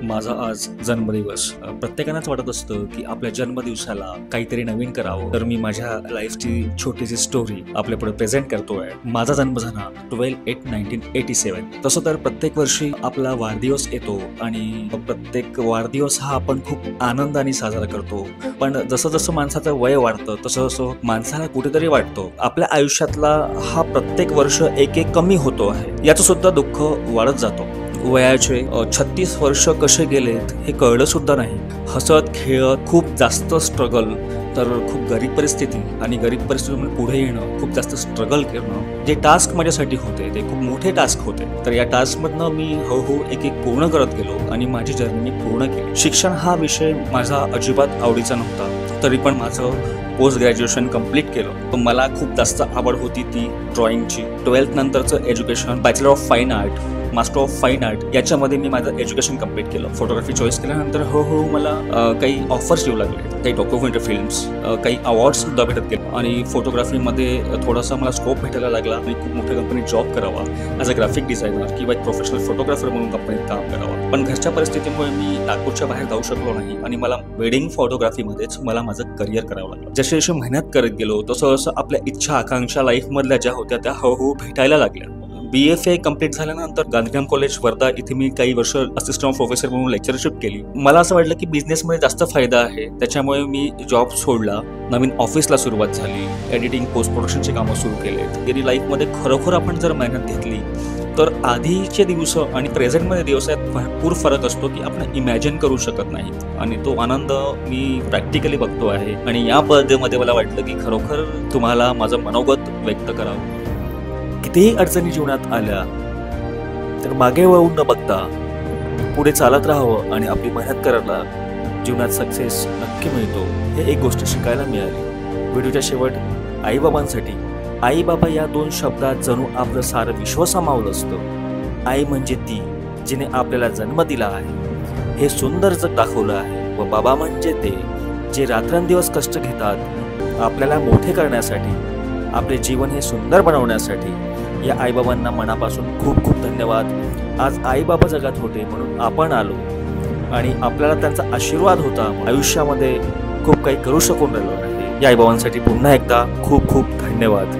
माझा आज जन्मदिवस. प्रत्येकालाच वाटत असतं की आपल्या जन्मदिवसाला काहीतरी नवीन करावं. तर मी माझ्या लाईफची छोटीशी स्टोरी आपल्या पुढे प्रेझेंट करतोय. माझा जन्म झाला 12/8/1987. तसं तर प्रत्येक वर्षी आपला वाढदिवस येतो आणि प्रत्येक वाढदिवस हा आपण खूप आनंदाने साजरा करतो. पण जसं जसं माणसाचं वय वाढतं तसं तसं माणसाला कुठेतरी वाटतो आपल्या आयुष्यातला हा प्रत्येक वर्ष एक एक कमी होतो आहे. याचं सुद्धा दुःख वाढत जातो. वयाचे 36 वर्ष कसे गेलेत हे कळलं सुद्धा नाही. हसत खेळत खूप जास्त स्ट्रगल, तर खूप गरीब परिस्थिती आणि गरीब परिस्थितीतून पुढे येणं, खूप जास्त स्ट्रगल करणं. जे टास्क माझ्यासाठी होते ते खूप मोठे टास्क होते. तर या टास्कमधनं मी हळूहळू एक एक पूर्ण करत गेलो आणि माझी जर्नी मी पूर्ण केली. शिक्षण हा विषय माझा अजिबात आवडीचा नव्हता, तरी पण माझं पोस्ट ग्रॅज्युएशन कंप्लीट केलं. मला खूप जास्त आवड होती ती ड्रॉइंगची. 12th नंतरचं education bachelor of fine art, master of fine art याच्यामध्ये मी माझं एज्युकेशन कंप्लीट केलं. फोटोग्राफी चॉईस केल्यानंतर हळूहळू मला काही ऑफर्स येऊ लागले, काही डॉक्युमेंटरी फिल्म्स, काही अवॉर्ड्स सुद्धा भेटत गेले आणि फोटोग्राफीमध्ये थोडासा मला स्कोप भेटायला लागला आणि खूप मोठ्या कंपनीत जॉब करावा ॲज अ ग्राफिक डिझायनर किंवा एक प्रोफेशनल फोटोग्राफर म्हणून कंपनीत काम करावं. पण घरच्या परिस्थितीमुळे मी नागपूरच्या बाहेर जाऊ शकलो नाही आणि मला वेडिंग फोटोग्राफीमध्येच मला माझं करिअर करावं लागलं. जसे जसे मेहनत करत गेलो तसं तसं आपल्या इच्छा आकांक्षा लाईफमधल्या ज्या होत्या त्या हळूहळू भेटायला लागल्या. BFA कंप्लीट झाल्यानंतर गांधीधाम कॉलेज वर्धा इथे मी काही वर्ष असिस्टंट प्रोफेसर म्हणून लेक्चरशिप केली. मला असं वाटलं की बिझनेसमध्ये जास्त फायदा आहे, त्याच्यामुळे मी जॉब सोडला. नवीन ऑफिसला सुरुवात झाली. एडिटिंग पोस्ट प्रोडक्शनचे कामं सुरू केले. डेली लाईफमध्ये खरोखर आपण जर मेहनत घेतली तर आधीचे दिवस आणि प्रेझेंटमध्ये दिवसात भरपूर फरक असतो की आपण इमॅजिन करू शकत नाही. आणि तो आनंद मी प्रॅक्टिकली बघतो आहे. आणि या पद्धतीमध्ये मला वाटलं की खरोखर तुम्हाला माझं मनोगत व्यक्त करावं. कितीही अडचणी जीवनात आल्या तर मागे वळून न बघता पुढे चालत राहावं आणि आपली मेहनत करायला जीवनात सक्सेस नक्की मिळतो, हे एक गोष्ट शिकायला मिळाली. व्हिडिओच्या शेवट आईबाबांसाठी. आई बाबा या दोन शब्दात जणू आपलं सारं विश्व सामावलं असतं. आई म्हणजे ती जिने आपल्याला जन्म दिला आहे, हे सुंदर जग दाखवलं आहे. व बाबा म्हणजे ते जे रात्रंदिवस कष्ट घेतात आपल्याला मोठे करण्यासाठी, आपले जीवन हे सुंदर बनवण्यासाठी. या आईबाबांना मनापासून खूप खूप धन्यवाद. आज आईबाबा जगात होते म्हणून आपण आलो आणि आपल्याला त्यांचा आशीर्वाद होता. आयुष्यामध्ये खूप काही करू शकून राहिलो नाही. या आईबाबांसाठी पुन्हा एकदा खूप खूप धन्यवाद.